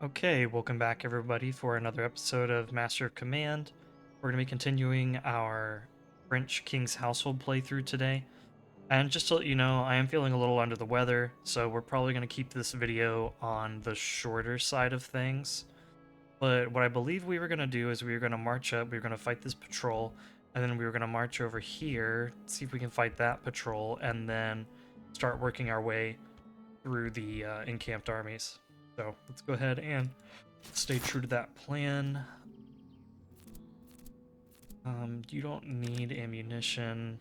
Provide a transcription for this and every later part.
Okay, welcome back everybody for another episode of Master of Command. We're going to be continuing our French King's Household playthrough today. And just to let you know, I am feeling a little under the weather, so we're probably going to keep this video on the shorter side of things. But what I believe we were going to do is we were going to march up, we were going to fight this patrol, and then we were going to march over here, see if we can fight that patrol, and then start working our way through the encamped armies. So let's go ahead and stay true to that plan. You don't need ammunition.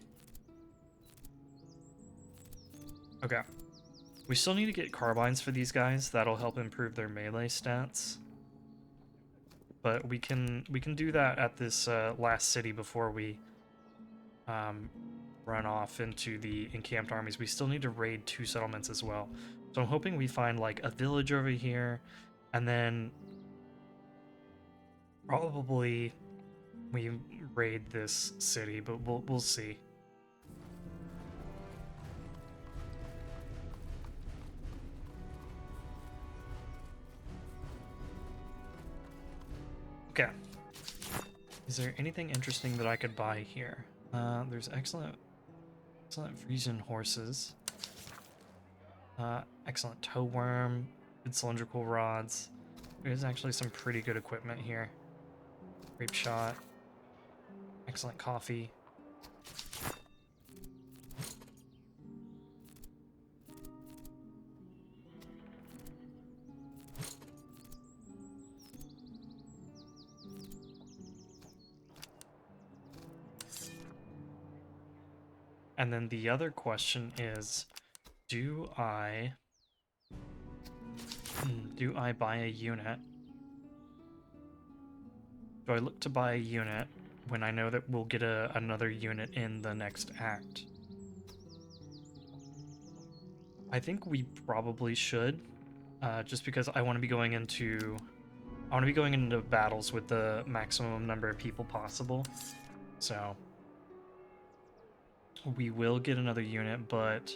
Okay. We still need to get carbines for these guys. That'll help improve their melee stats. But we can do that at this last city before we run off into the encamped armies. We still need to raid 2 settlements as well. So I'm hoping we find like a village over here, and then probably we raid this city, but we'll see. Okay. Is there anything interesting that I could buy here? There's excellent Frisian horses. Excellent tow worm, good cylindrical rods. There's actually some pretty good equipment here. Grape shot. Excellent coffee. And then the other question is, do I buy a unit? Do I look to buy a unit when I know that we'll get another unit in the next act? I think we probably should, just because I want to be going into battles with the maximum number of people possible. So we will get another unit, but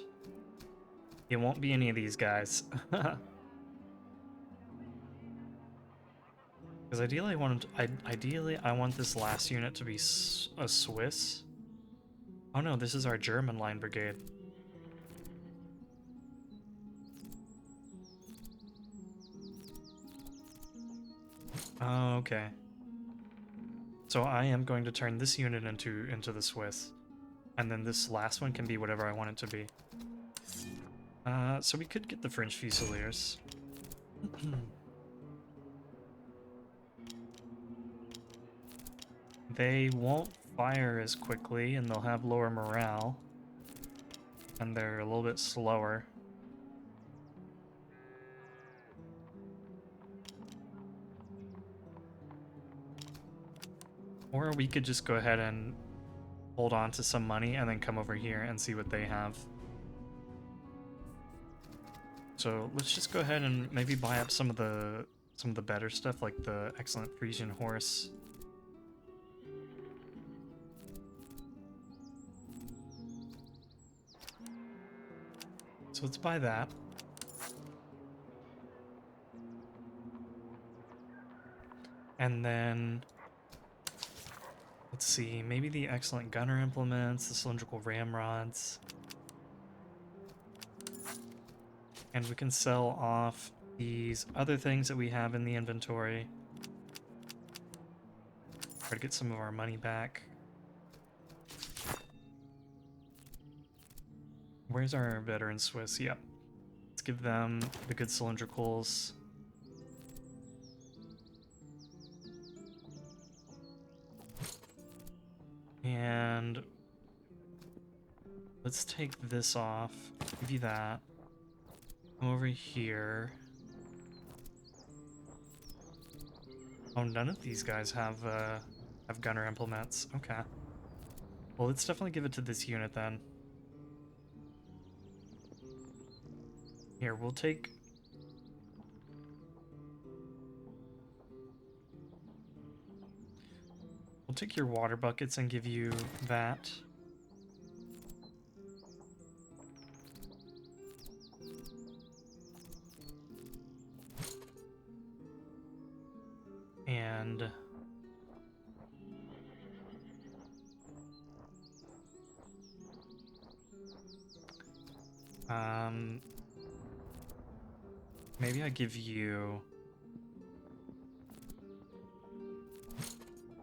it won't be any of these guys. Because ideally I want this last unit to be a Swiss. Oh no, this is our German line brigade. Oh, okay. So I am going to turn this unit into the Swiss. And then this last one can be whatever I want it to be. So we could get the French Fusiliers. They won't fire as quickly, and they'll have lower morale. And they're a little bit slower. Or we could just go ahead and hold on to some money and then come over here and see what they have. So let's just go ahead and maybe buy up some of the better stuff, like the excellent Frisian horse. So let's buy that. And then let's see, maybe the excellent gunner implements, the cylindrical ramrods. And we can sell off these other things that we have in the inventory. Try to get some of our money back. Where's our veteran Swiss? Yep. Let's give them the good cylindricals. And let's take this off. Give you that. Come over here. Oh, none of these guys have gunner implements. Okay. Well, let's definitely give it to this unit then. Here, we'll take your water buckets and give you that. and maybe I give you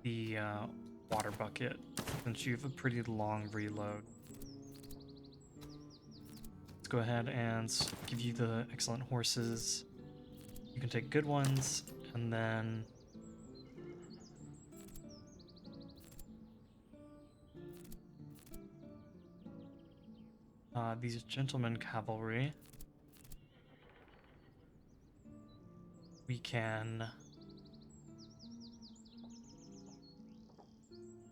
the water bucket, since you have a pretty long reload. Let's go ahead and give you the excellent horses. You can take good ones, and then these gentlemen cavalry. We can...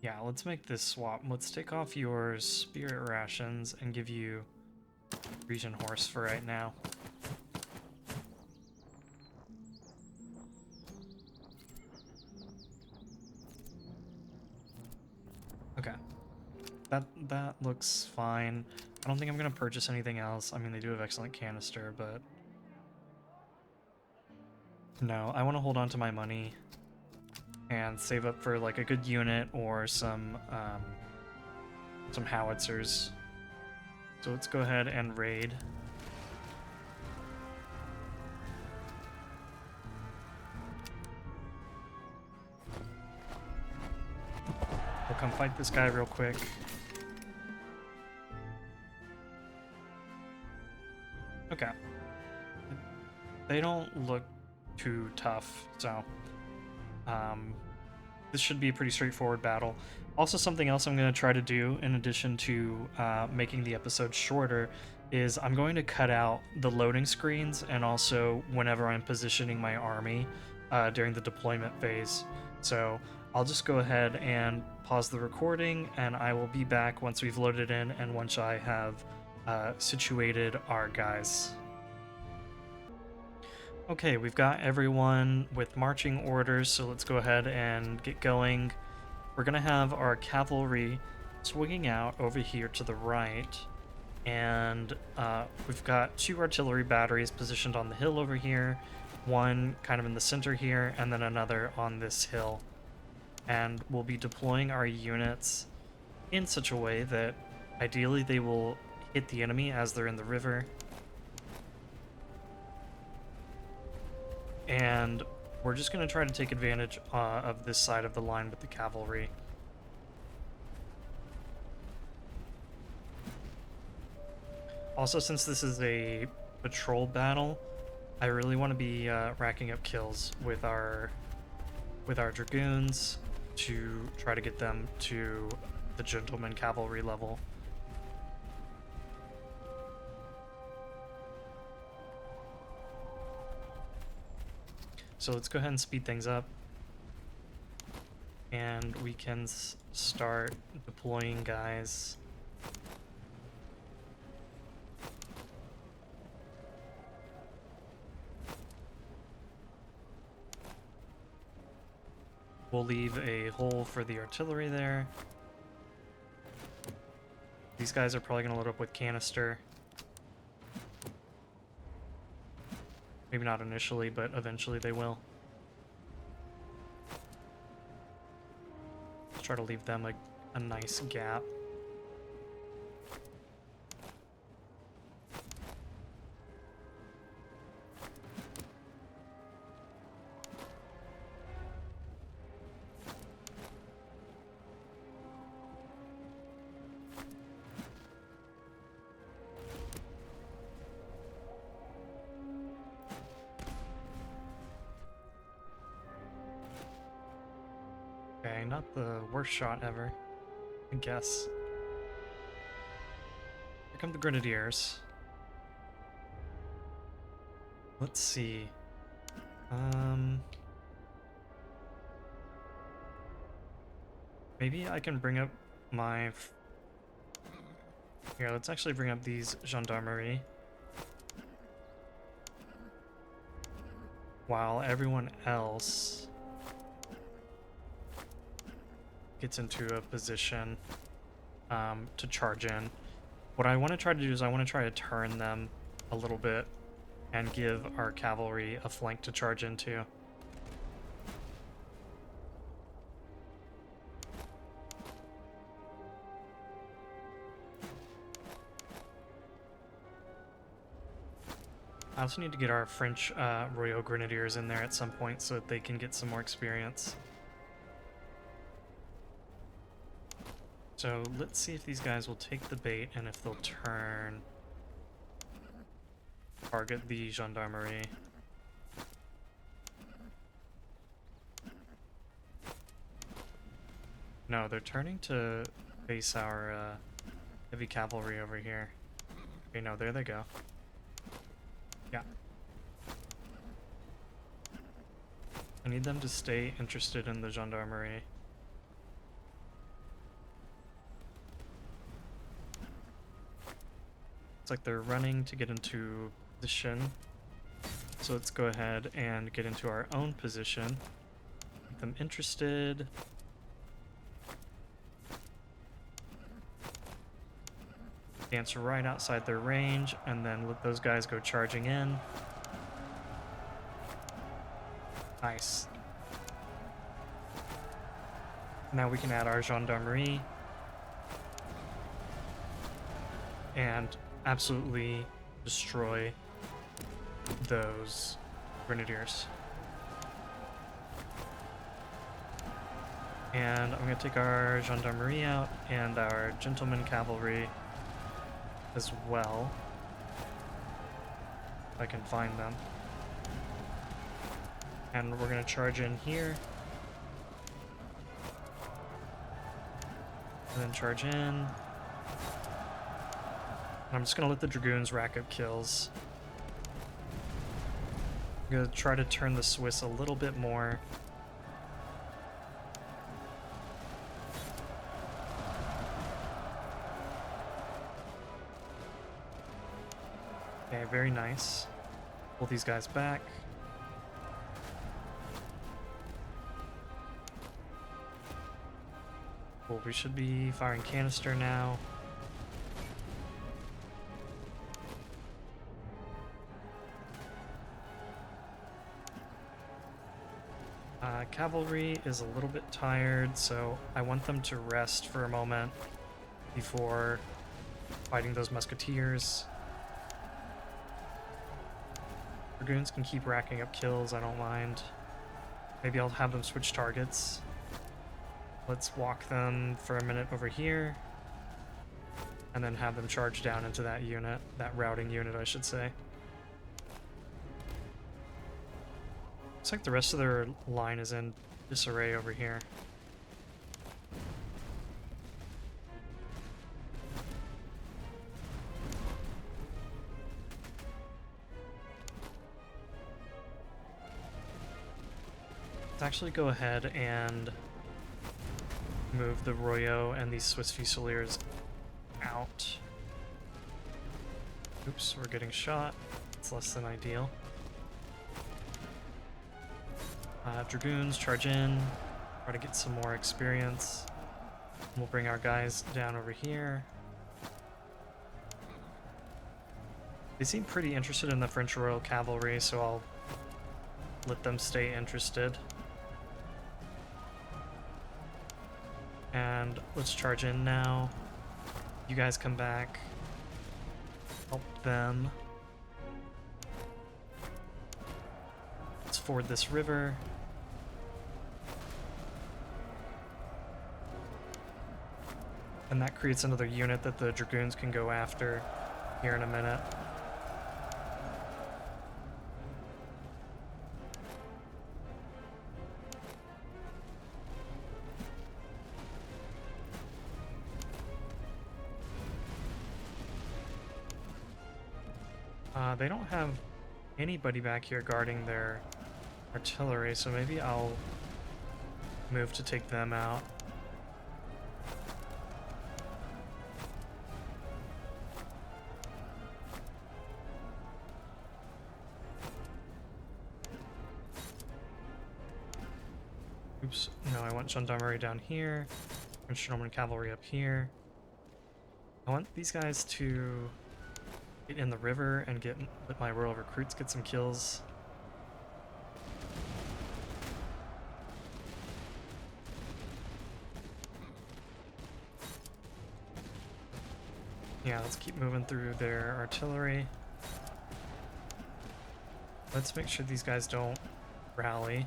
Yeah, let's make this swap. Let's take off your spirit rations and give you region horse for right now. Okay. That looks fine. I don't think I'm gonna purchase anything else. I mean, they do have excellent canister, but no, I want to hold on to my money and save up for like a good unit or some howitzers. So let's go ahead and raid. We'll come fight this guy real quick. Okay. They don't look too tough, so this should be a pretty straightforward battle. Also, something else I'm going to try to do, in addition to making the episode shorter, is I'm going to cut out the loading screens and also whenever I'm positioning my army during the deployment phase. So I'll just go ahead and pause the recording, and I will be back once we've loaded in and once I have situated our guys. Okay, we've got everyone with marching orders, so let's go ahead and get going. We're gonna have our cavalry swinging out over here to the right, and we've got 2 artillery batteries positioned on the hill over here, one kind of in the center here, and then another on this hill. And we'll be deploying our units in such a way that ideally they will hit the enemy as they're in the river. And we're just going to try to take advantage of this side of the line with the cavalry. Also, since this is a patrol battle, I really want to be racking up kills with our dragoons to try to get them to the gentleman cavalry level. So let's go ahead and speed things up, and we can start deploying guys. We'll leave a hole for the artillery there. These guys are probably going to load up with canister. Maybe not initially, but eventually they will. Let's try to leave them a nice gap. Okay, not the worst shot ever, I guess. Here come the grenadiers. Let's see. Maybe I can bring up my... Here, let's actually bring up these gendarmerie. While everyone else gets into a position to charge in. What I want to try to do is I want to try to turn them a little bit and give our cavalry a flank to charge into. I also need to get our French Royal Grenadiers in there at some point so that they can get some more experience. So let's see if these guys will take the bait and if they'll turn. Target the gendarmerie. No, they're turning to face our heavy cavalry over here. Okay, no, there they go. Yeah. I need them to stay interested in the gendarmerie. It's like they're running to get into position. So let's go ahead and get into our own position. Get them interested. Dance right outside their range, and then let those guys go charging in. Nice. Now we can add our gendarmerie. And absolutely destroy those grenadiers. And I'm going to take our gendarmerie out and our gentleman cavalry as well, if I can find them. And we're going to charge in here. And then charge in. And I'm just going to let the dragoons rack up kills. I'm going to try to turn the Swiss a little bit more. Okay, very nice. Pull these guys back. Cool, we should be firing canister now. Cavalry is a little bit tired, so I want them to rest for a moment before fighting those musketeers. Dragoons can keep racking up kills, I don't mind. Maybe I'll have them switch targets. Let's walk them for a minute over here, and then have them charge down into that unit, that routing unit, I should say. Looks like the rest of their line is in disarray over here. Let's actually go ahead and move the Royo and these Swiss Fusiliers out. Oops, we're getting shot. It's less than ideal. Dragoons, charge in. Try to get some more experience. We'll bring our guys down over here. They seem pretty interested in the French Royal Cavalry, so I'll let them stay interested. And let's charge in now. You guys come back. Help them. Let's ford this river. And that creates another unit that the Dragoons can go after here in a minute. They don't have anybody back here guarding their artillery, so maybe I'll move to take them out. Oops, no, I want gendarmerie down here, French Norman cavalry up here. I want these guys to get in the river and let my royal recruits get some kills. Yeah, let's keep moving through their artillery. Let's make sure these guys don't rally.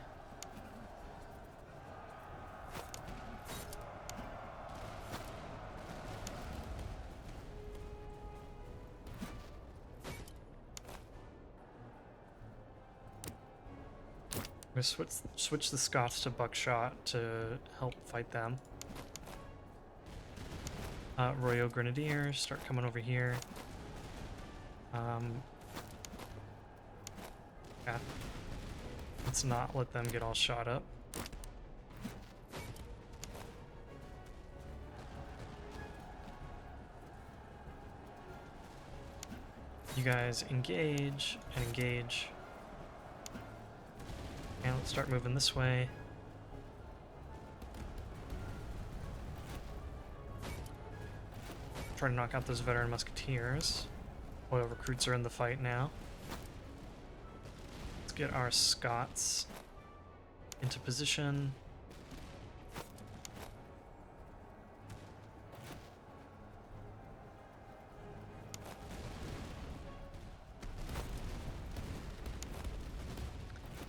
I'm gonna switch the Scots to buckshot to help fight them. Royal Grenadiers, start coming over here. Yeah. Let's not let them get all shot up. You guys engage and engage. And let's start moving this way. Try to knock out those veteran musketeers. Oil recruits are in the fight now. Let's get our Scots into position.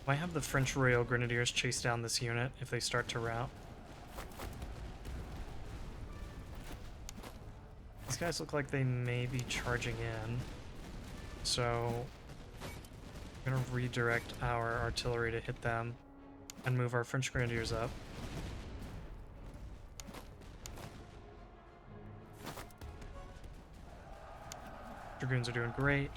Why have the French Royal Grenadiers chase down this unit if they start to rout? These guys look like they may be charging in, so I'm gonna redirect our artillery to hit them and move our French Grenadiers up. Dragoons are doing great.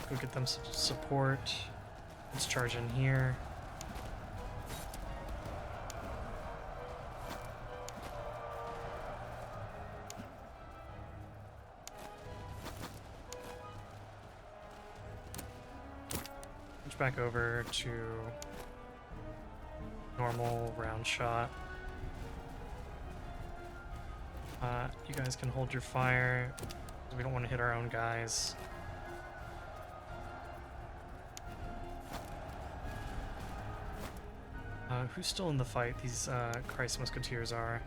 Go get them some support. Let's charge in here. Switch back over to normal round shot. You guys can hold your fire. We don't want to hit our own guys. Who's still in the fight? These Christ Musketeers are.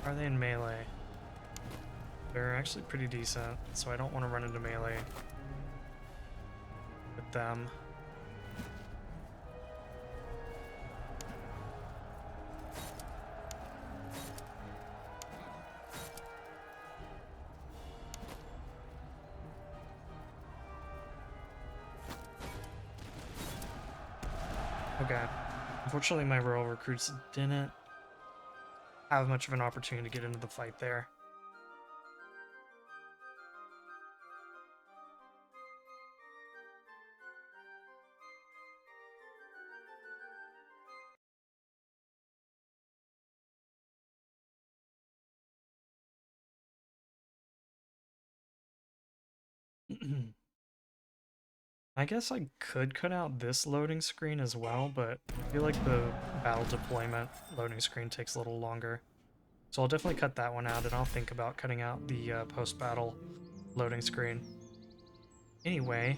Are they in melee? They're actually pretty decent, so I don't want to run into melee with them. Okay. Unfortunately, my royal recruits didn't have much of an opportunity to get into the fight there. I guess I could cut out this loading screen as well, but I feel like the battle deployment loading screen takes a little longer. So I'll definitely cut that one out, and I'll think about cutting out the post-battle loading screen. Anyway,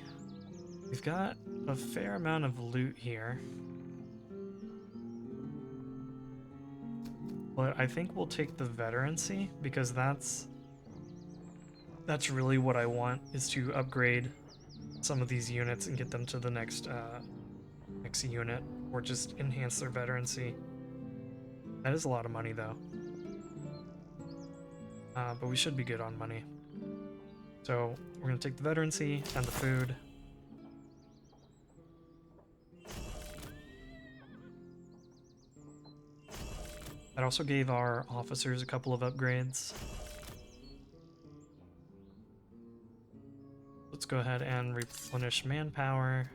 we've got a fair amount of loot here. But I think we'll take the veterancy, because that's really what I want, is to upgrade some of these units and get them to the next unit, or just enhance their veterancy. That is a lot of money though. But we should be good on money. So we're gonna take the veterancy and the food. That also gave our officers a couple of upgrades. Let's go ahead and replenish manpower.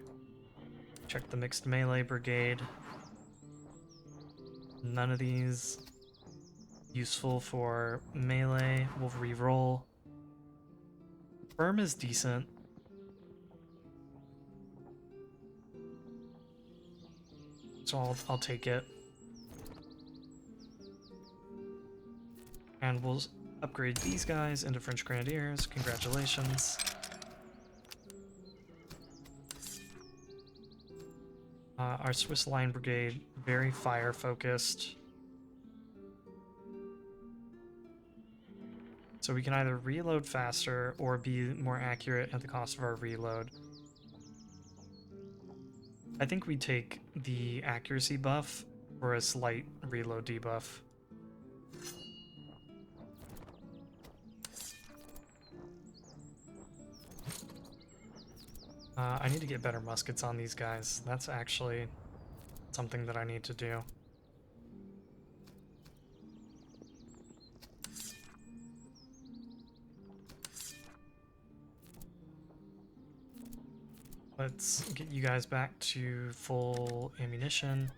Check the mixed melee brigade. None of these useful for melee. We'll re-roll. Firm is decent. So I'll take it. And we'll upgrade these guys into French Grenadiers. Congratulations. Our Swiss Line Brigade, very fire focused. So we can either reload faster or be more accurate at the cost of our reload. I think we take the accuracy buff for a slight reload debuff. I need to get better muskets on these guys. That's actually something that I need to do. Let's get you guys back to full ammunition.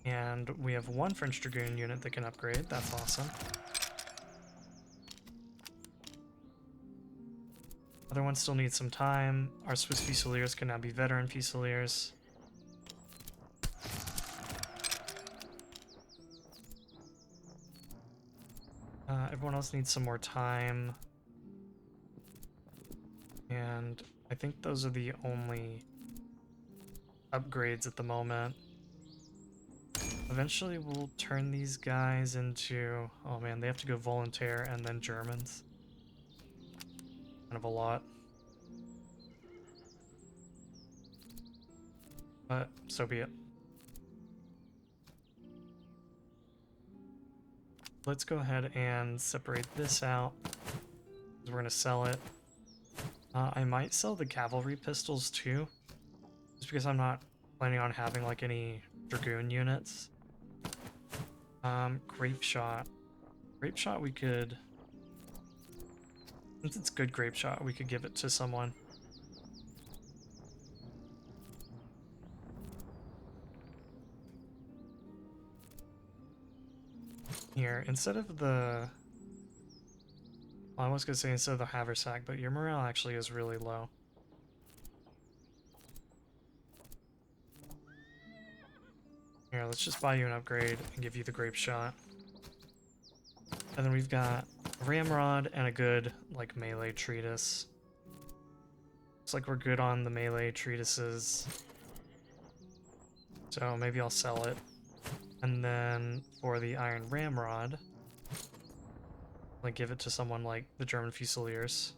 And we have one French Dragoon unit that can upgrade. That's awesome. Other ones still need some time. Our Swiss Fusiliers can now be veteran Fusiliers. Everyone else needs some more time. And I think those are the only upgrades at the moment. Eventually we'll turn these guys into... Oh man, they have to go volunteer and then Germans. Kind of a lot. But so be it. Let's go ahead and separate this out. We're going to sell it. I might sell the cavalry pistols too, just because I'm not planning on having like any dragoon units. Grape shot. Grape shot we could... Since it's good grape shot, we could give it to someone. Here, instead of the... Well, I was going to say instead of the haversack, but your morale actually is really low. Here, let's just buy you an upgrade and give you the grape shot. And then we've got a ramrod and a good, like, melee treatise. Looks like we're good on the melee treatises. So maybe I'll sell it. And then for the iron ramrod, like give it to someone like the German Fusiliers.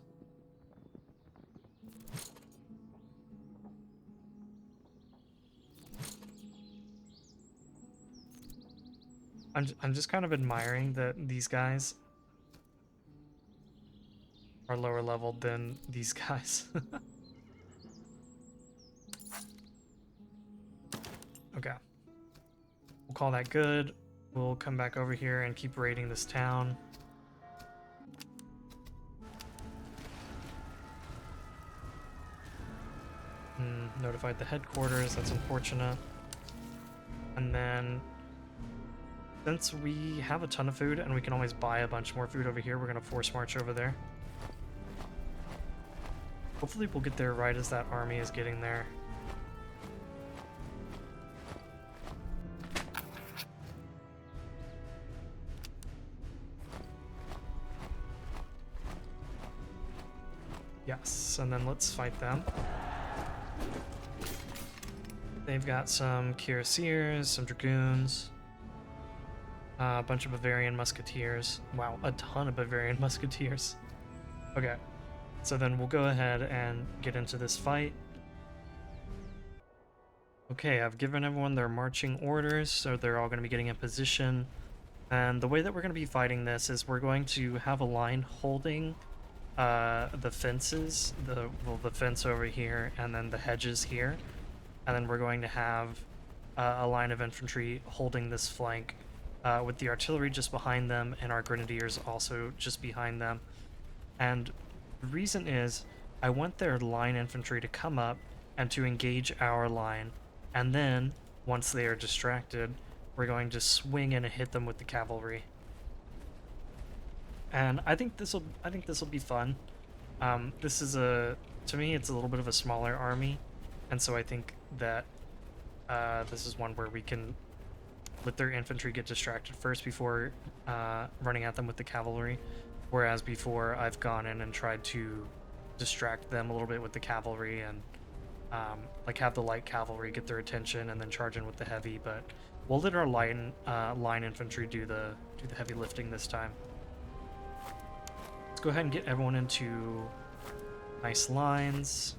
I'm just kind of admiring that these guys are lower leveled than these guys. Okay. We'll call that good. We'll come back over here and keep raiding this town. Notified the headquarters, that's unfortunate. And then, since we have a ton of food and we can always buy a bunch more food over here, we're going to force march over there. Hopefully we'll get there right as that army is getting there. Yes, and then let's fight them. They've got some cuirassiers, some dragoons, a bunch of Bavarian musketeers. Wow, a ton of Bavarian musketeers. Okay, so then we'll go ahead and get into this fight. Okay, I've given everyone their marching orders, so they're all going to be getting in position. And the way that we're going to be fighting this is we're going to have a line holding the fences, the fence over here, and then the hedges here. And then we're going to have a line of infantry holding this flank with the artillery just behind them and our grenadiers also just behind them. And the reason is I want their line infantry to come up and to engage our line. And then once they are distracted, we're going to swing in and hit them with the cavalry. And I think this will be fun. This is to me it's a little bit of a smaller army. And so I think that this is one where we can let their infantry get distracted first before running at them with the cavalry. Whereas before I've gone in and tried to distract them a little bit with the cavalry and like have the light cavalry get their attention and then charge in with the heavy, but we'll let our line infantry do the heavy lifting this time. Let's go ahead and get everyone into nice lines.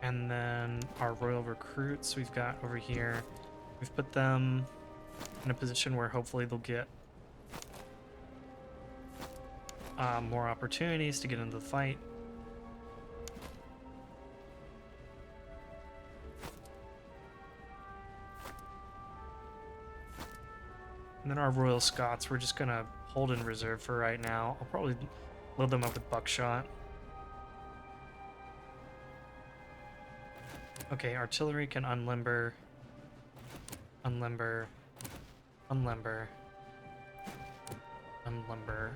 And then our royal recruits we've got over here, we've put them in a position where hopefully they'll get more opportunities to get into the fight. And then our Royal Scots, we're just gonna hold in reserve for right now. I'll probably load them up with buckshot. Okay, artillery can unlimber, unlimber, unlimber, unlimber.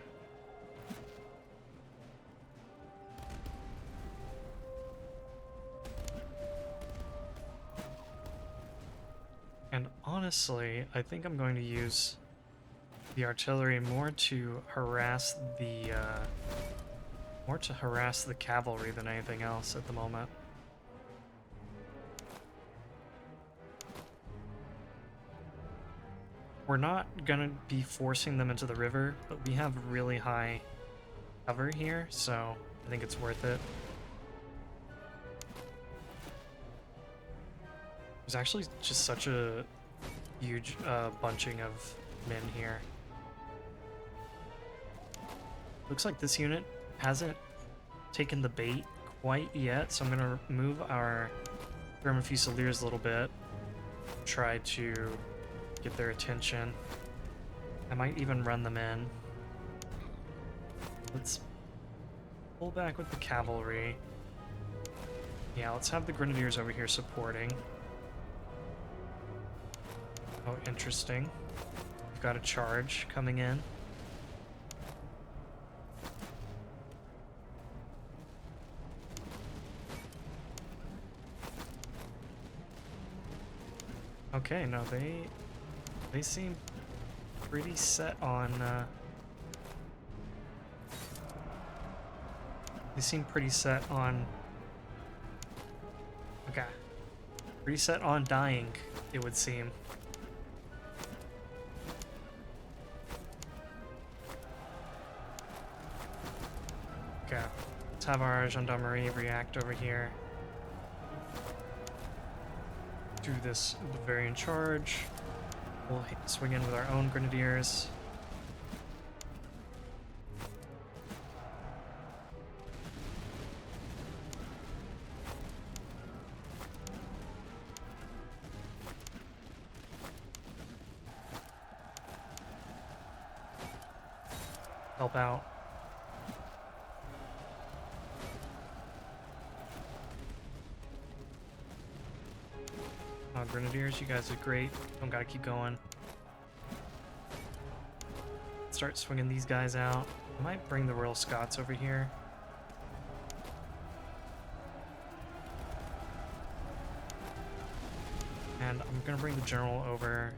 And honestly, I think I'm going to use the artillery more to harass the cavalry than anything else at the moment. We're not gonna be forcing them into the river, but we have really high cover here, so I think it's worth it. There's actually just such a huge bunching of men here. Looks like this unit hasn't taken the bait quite yet, so I'm gonna move our German Fusiliers a little bit, try to get their attention. I might even run them in. Let's pull back with the cavalry. Yeah, let's have the grenadiers over here supporting. Oh, interesting. We've got a charge coming in. Okay, no, they seem pretty set on okay, pretty set on dying, it would seem. Okay, let's have our gendarmerie react over here. Do this Bavarian charge. We'll swing in with our own grenadiers. Help out. Grenadiers, you guys are great. Don't gotta keep going. Start swinging these guys out. I might bring the Royal Scots over here. And I'm gonna bring the general over.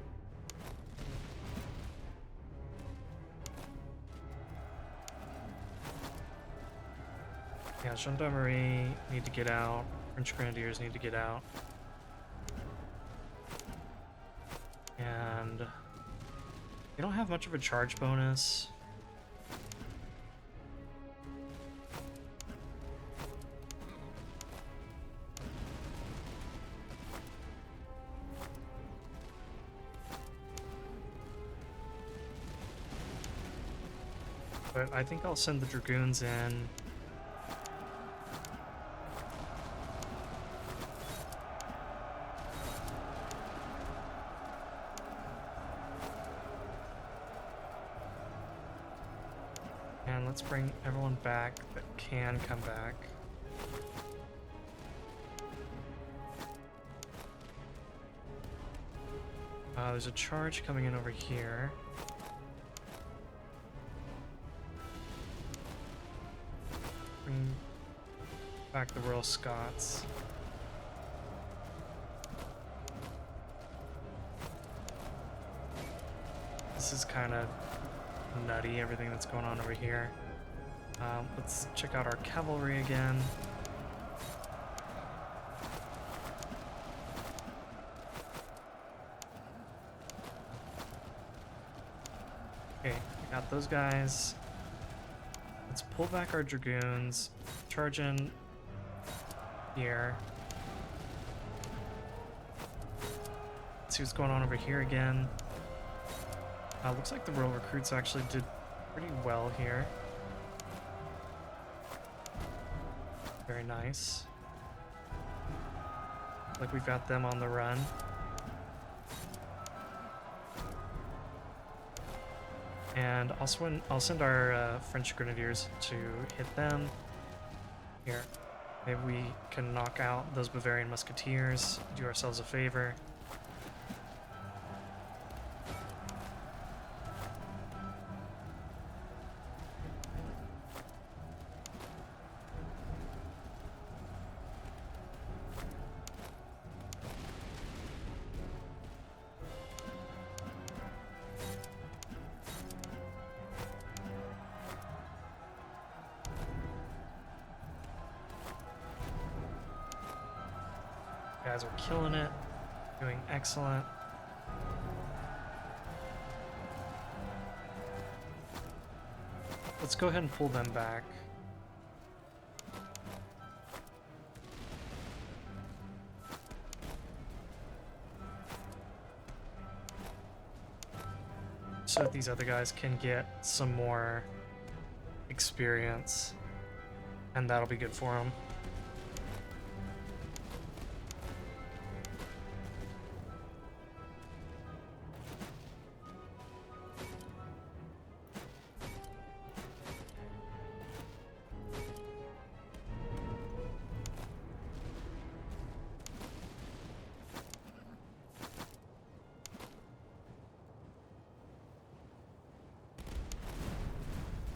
Yeah, gendarmerie need to get out. French grenadiers need to get out. And they don't have much of a charge bonus. But I think I'll send the dragoons in. And let's bring everyone back that can come back. There's a charge coming in over here. Bring back the Royal Scots. This is kind of nutty, everything that's going on over here. Let's check out our cavalry again. Okay, we got those guys. Let's pull back our dragoons, charge in here. Let's see what's going on over here again. Looks like the royal recruits actually did pretty well here. Very nice. Like we've got them on the run. And I'll send our French grenadiers to hit them. Here, maybe we can knock out those Bavarian musketeers, do ourselves a favor. Guys are killing it, doing excellent. Let's go ahead and pull them back. So that these other guys can get some more experience, and that'll be good for them.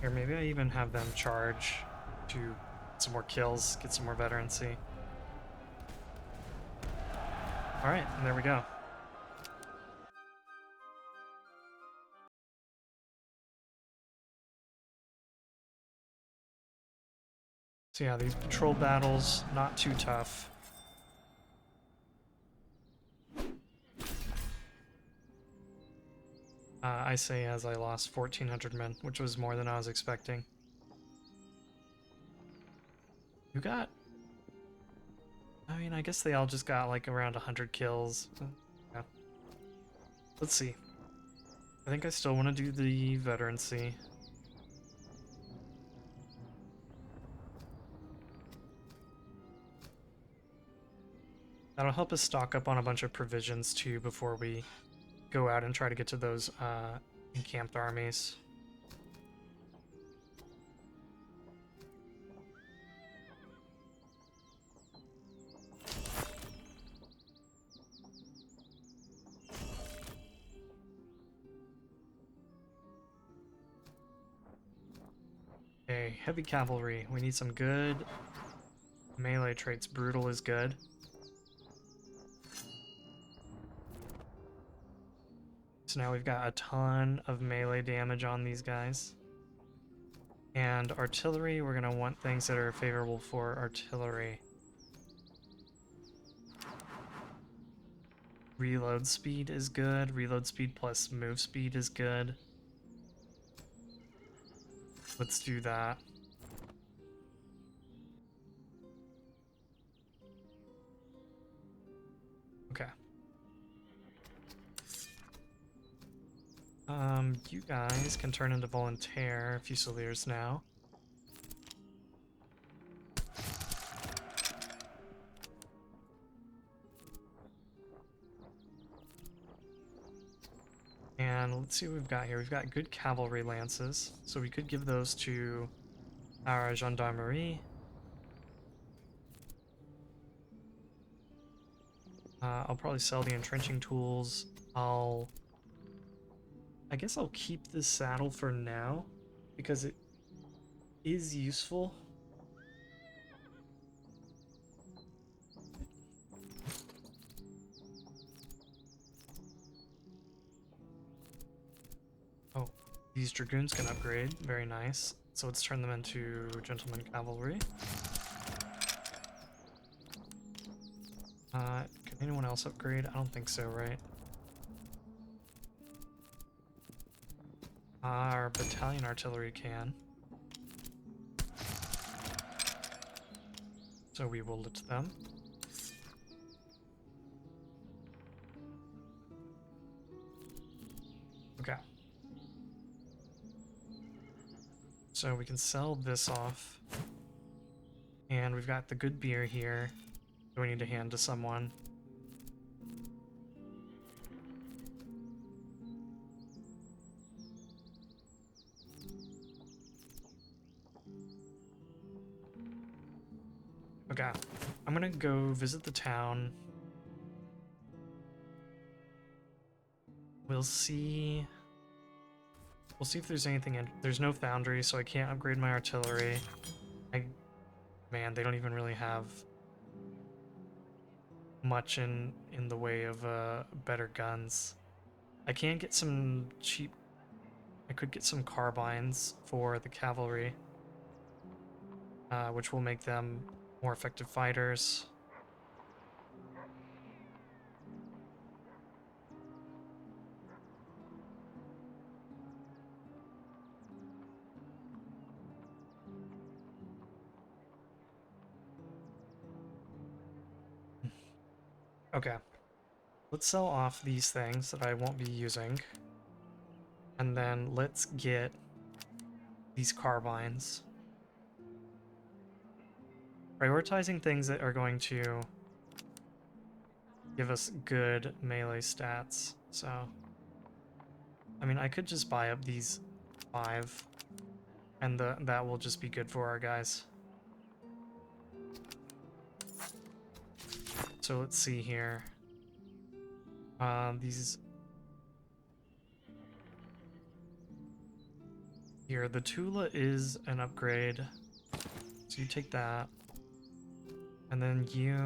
Here, maybe I even have them charge to some more kills, get some more veterancy. Alright, and there we go. So yeah, these patrol battles, not too tough. I say as I lost 1,400 men, which was more than I was expecting. You got... I mean, I guess they all just got like around 100 kills. So, yeah. Let's see. I think I still want to do the veterancy. That'll help us stock up on a bunch of provisions too before we go out and try to get to those encamped armies. Okay, heavy cavalry. We need some good melee traits. Brutal is good. So now we've got a ton of melee damage on these guys. And artillery, we're going to want things that are favorable for artillery. Reload speed is good. Reload speed plus move speed is good. Let's do that. Okay. You guys can turn into Volunteer Fusiliers now. And let's see what we've got here. We've got good cavalry lances, so we could give those to our gendarmerie. I'll probably sell the entrenching tools. I guess I'll keep this saddle for now, because it is useful. Oh, These dragoons can upgrade. Very nice. So let's turn them into gentleman cavalry. Can anyone else upgrade? I don't think so, right? Our battalion artillery can. So we will lift them. Okay. So we can sell this off. And we've got the good beer here that we need to hand to someone. Okay, I'm gonna go visit the town. We'll see if there's anything in. There's no foundry, so I can't upgrade my artillery. Man, they don't even really have much in the way of better guns. I can get some cheap. I could get some carbines for the cavalry, which will make them more effective fighters. Okay, let's sell off these things that I won't be using, and then let's get these carbines. Prioritizing things that are going to give us good melee stats. So, I mean, I could just buy up these 5, and that will just be good for our guys. So let's see here. These here, the Tula is an upgrade, so you take that, and then you.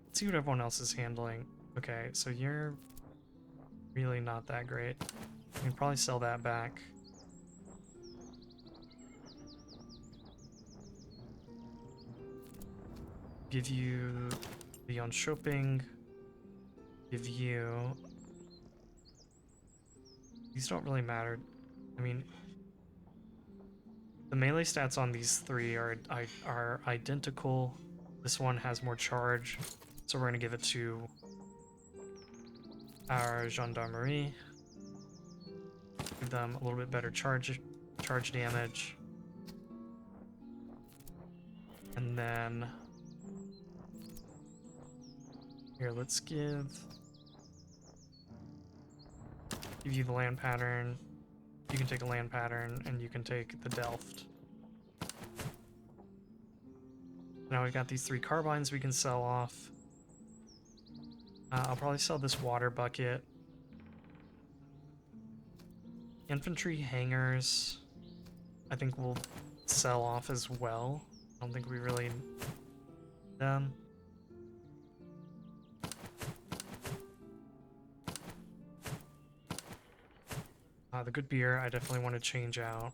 Let's see what everyone else is handling. Okay, so you're really not that great. You can probably sell that back. Give you the on shopping. Give you. These don't really matter. I mean, the melee stats on these 3 are identical. This one has more charge, so we're gonna give it to our gendarmerie. Give them a little bit better charge damage, and then here, let's give you the land pattern. You can take a land pattern, and you can take the Delft. Now we've got these 3 carbines we can sell off. I'll probably sell this water bucket. Infantry hangars, I think we'll sell off as well. I don't think we really need them. The good beer, I definitely want to change out.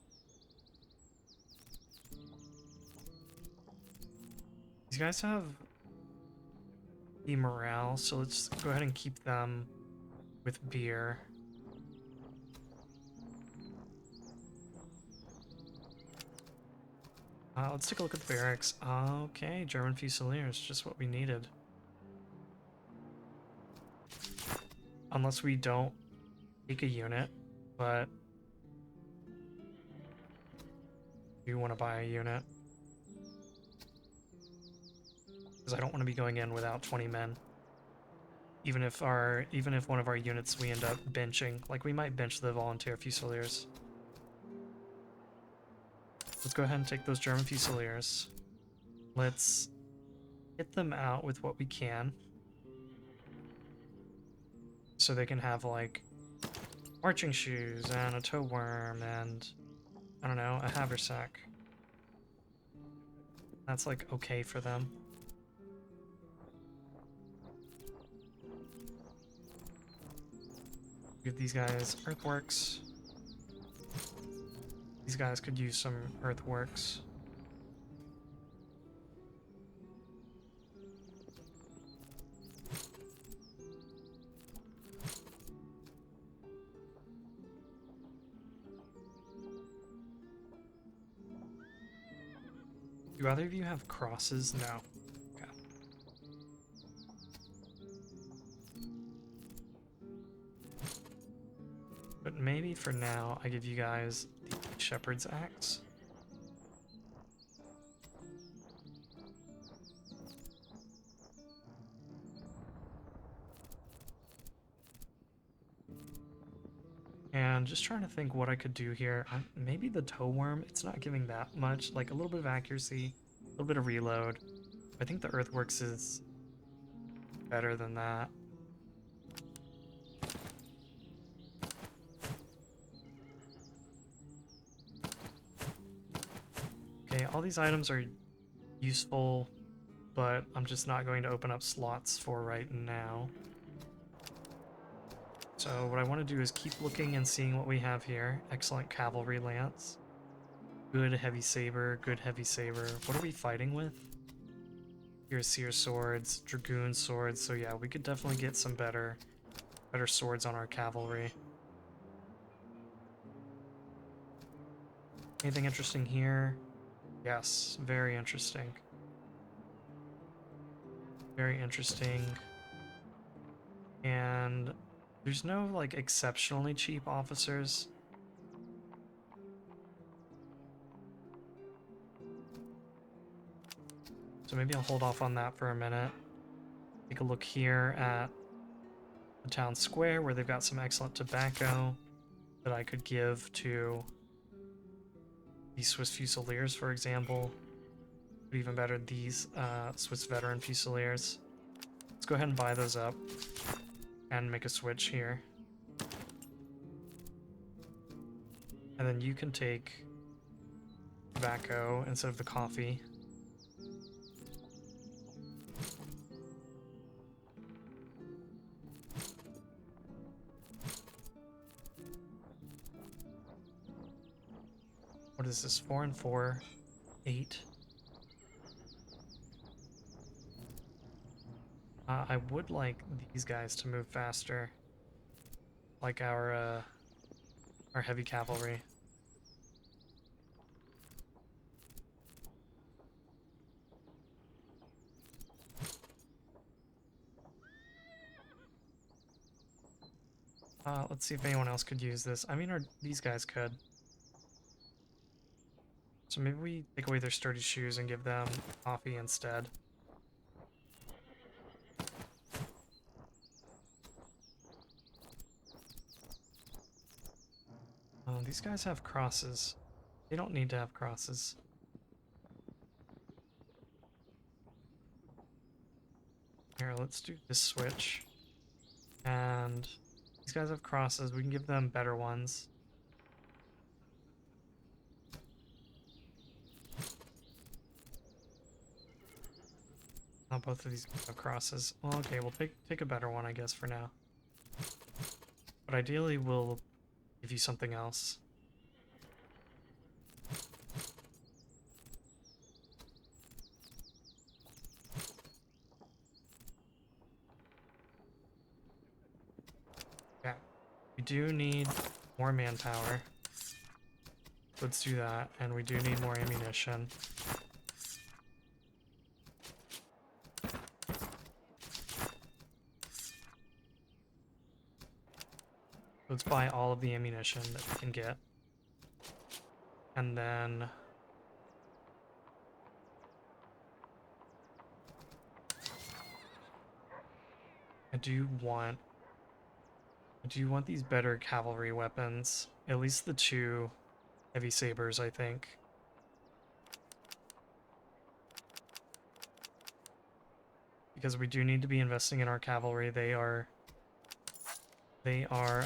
These guys have the morale, so let's go ahead and keep them with beer. Let's take a look at the barracks. Okay, German Fusiliers, just what we needed. Unless we don't take a unit, but we want to buy a unit. Because I don't want to be going in without 20 men. Even if one of our units we end up benching. Like, we might bench the volunteer Fusiliers. Let's go ahead and take those German Fusiliers. Let's get them out with what we can. So they can have, like, marching shoes and a tow worm and, I don't know, a haversack. That's, like, okay for them. Give these guys earthworks. These guys could use some earthworks. Do either of you have crosses? No. Okay. But maybe for now, I give you guys the shepherd's axe. And just trying to think what I could do here. Maybe the toe worm, it's not giving that much. Like a little bit of accuracy, a little bit of reload. I think the earthworks is better than that. Okay, all these items are useful, but I'm just not going to open up slots for right now. So what I want to do is keep looking and seeing what we have here. Excellent cavalry lance. Good heavy saber, good heavy saber. What are we fighting with? Here's seer swords, dragoon swords. So yeah, we could definitely get some better swords on our cavalry. Anything interesting here? Yes, very interesting. Very interesting. And there's no, like, exceptionally cheap officers. So maybe I'll hold off on that for a minute. Take a look here at the town square where they've got some excellent tobacco that I could give to these Swiss Fusiliers, for example. But even better, these Swiss veteran Fusiliers. Let's go ahead and buy those up and make a switch here. And then you can take tobacco instead of the coffee. What is this? 4 and 4, 8. I would like these guys to move faster, like our heavy cavalry. Let's see if anyone else could use this. I mean, these guys could. So maybe we take away their sturdy shoes and give them coffee instead. Oh, these guys have crosses. They don't need to have crosses. Here, let's do this switch. And these guys have crosses. We can give them better ones. Not both of these have crosses. Well, okay, we'll take a better one, I guess, for now. But ideally, we'll give you something else. Yeah, we do need more manpower. Let's do that, and we do need more ammunition. Let's buy all of the ammunition that we can get. And then I do want these better cavalry weapons. At least the 2 heavy sabers, I think. Because we do need to be investing in our cavalry. They are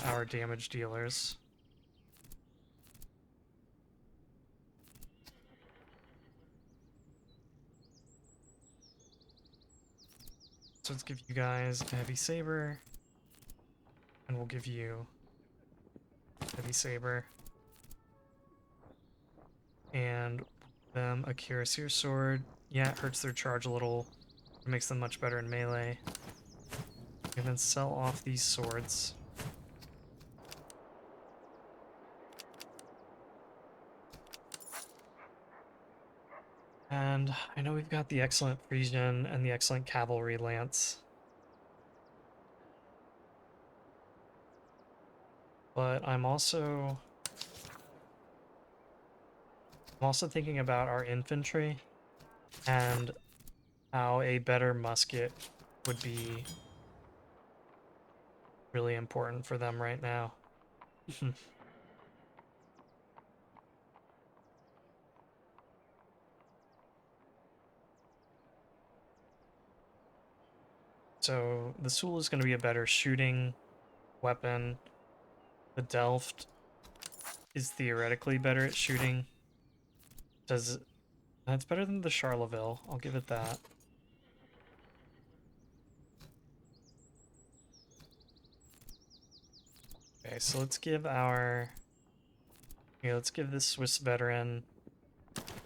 our damage dealers. So let's give you guys a heavy saber. And we'll give you a heavy saber. and them a cuirassier sword. Yeah, it hurts their charge a little. It makes them much better in melee. And then sell off these swords. And I know we've got the excellent Frisian and the excellent cavalry lance. But I'm also thinking about our infantry and how a better musket would be really important for them right now. So the Sul is going to be a better shooting weapon. The Delft is theoretically better at shooting. That's better than the Charleville. I'll give it that. Okay, so let's give let's give this Swiss veteran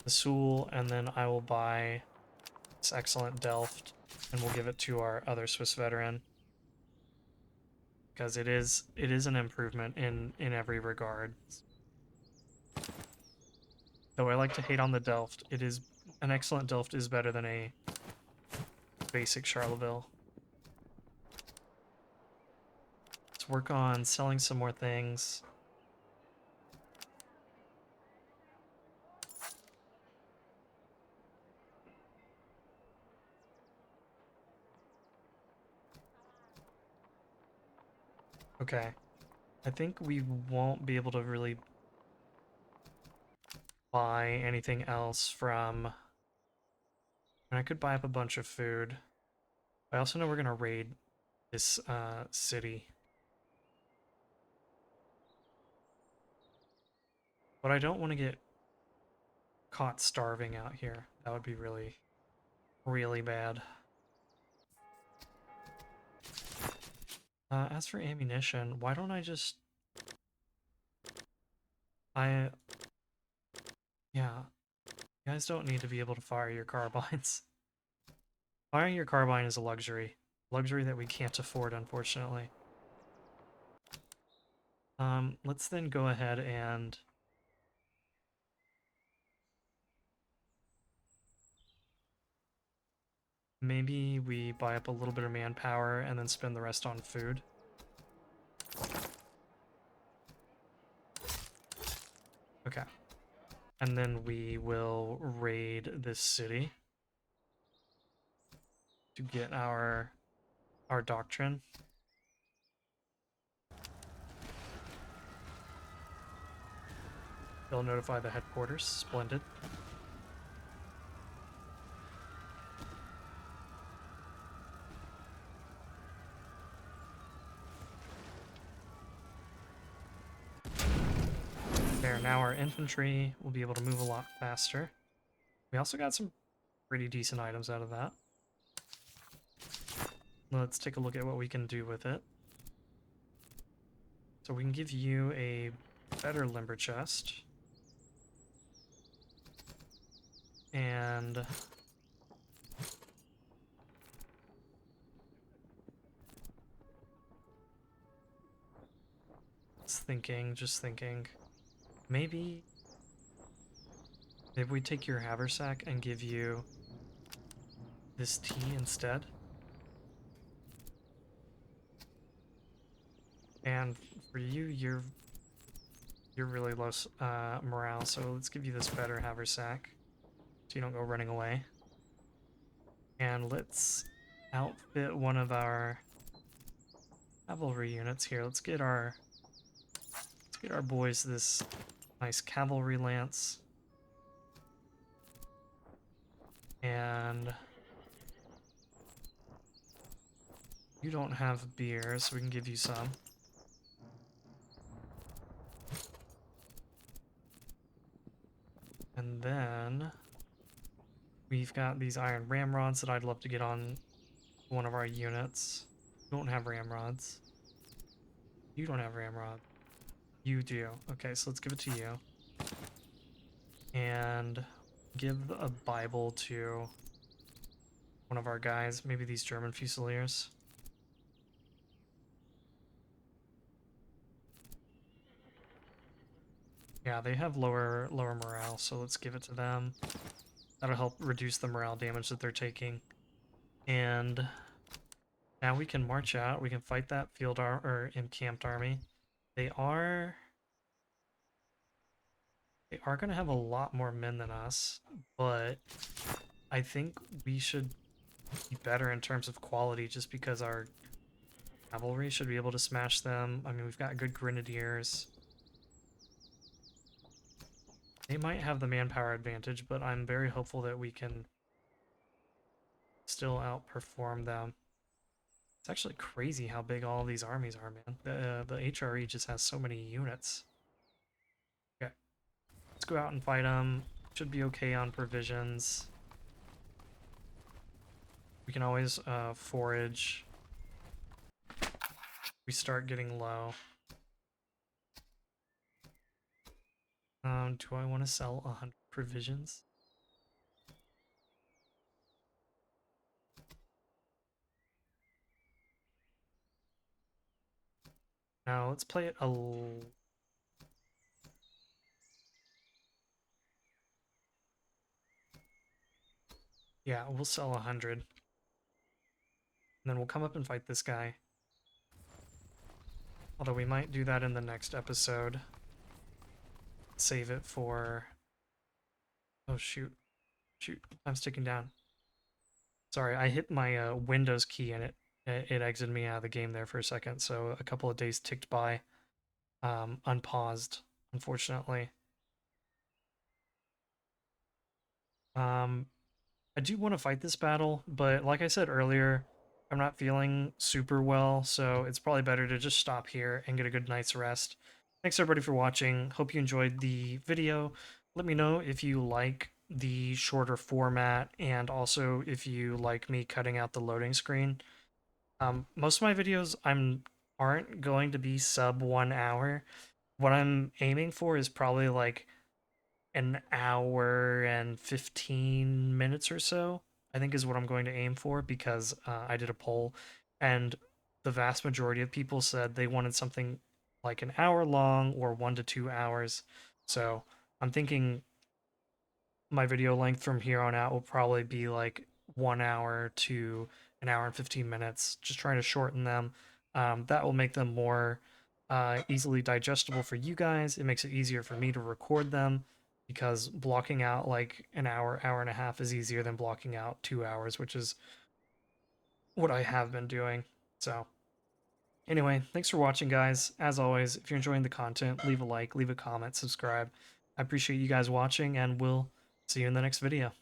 the Sul, and then I will buy this excellent Delft, and we'll give it to our other Swiss veteran. Because it is an improvement in every regard. Though I like to hate on the Delft, an excellent Delft is better than a basic Charleville. Let's work on selling some more things. Okay. I think we won't be able to really buy anything else from... And I could buy up a bunch of food. I also know we're going to raid this city. But I don't want to get caught starving out here. That would be really, really bad. As for ammunition, why don't I just... Yeah. You guys don't need to be able to fire your carbines. Firing your carbine is a luxury. Luxury that we can't afford, unfortunately. Let's then go ahead and... Maybe we buy up a little bit of manpower and then spend the rest on food. Okay. And then we will raid this city to get our doctrine. They'll notify the headquarters. Splendid. There, now our infantry will be able to move a lot faster. We also got some pretty decent items out of that. Let's take a look at what we can do with it. So we can give you a better limber chest. And... just thinking, maybe we take your haversack and give you this tea instead. And for you, you're really low morale, so let's give you this better haversack so you don't go running away. And let's outfit one of our cavalry units here. Let's get our boys this nice cavalry lance. And you don't have beer, so we can give you some. And then we've got these iron ramrods that I'd love to get on one of our units. You don't have ramrods. You don't have ramrods. You do. Okay, so let's give it to you. and give a Bible to one of our guys, maybe these German Fusiliers. Yeah, they have lower morale, so let's give it to them. That'll help reduce the morale damage that they're taking. And now we can march out. We can fight that or encamped army. They are they are going to have a lot more men than us, but I think we should be better in terms of quality just because our cavalry should be able to smash them. I mean, we've got good grenadiers. They might have the manpower advantage, but I'm very hopeful that we can still outperform them. It's actually crazy how big all of these armies are, man. The HRE just has so many units. Okay, let's go out and fight them. Should be okay on provisions. We can always forage. We start getting low. Do I want to sell 100 provisions? No, let's play it a yeah, we'll sell 100. And then we'll come up and fight this guy. Although we might do that in the next episode. Save it for... Oh, shoot. Shoot, I'm sticking down. Sorry, I hit my Windows key and it exited me out of the game there for a second, so a couple of days ticked by, unpaused, unfortunately. Um, I do want to fight this battle, but like I said earlier, I'm not feeling super well, so it's probably better to just stop here and get a good night's rest. Thanks everybody for watching. Hope you enjoyed the video. Let me know if you like the shorter format and also if you like me cutting out the loading screen. Most of my videos aren't going to be sub 1 hour. What I'm aiming for is probably like an hour and 15 minutes or so, I think is what I'm going to aim for because I did a poll and the vast majority of people said they wanted something like an hour long or 1 to 2 hours. So I'm thinking my video length from here on out will probably be like 1 hour to an hour and 15 minutes, just trying to shorten them. That will make them more easily digestible for you guys. It makes it easier for me to record them because blocking out like an hour, hour and a half is easier than blocking out 2 hours, which is what I have been doing. So, anyway, thanks for watching, guys. As always, if you're enjoying the content, leave a like, leave a comment, subscribe. I appreciate you guys watching, and we'll see you in the next video.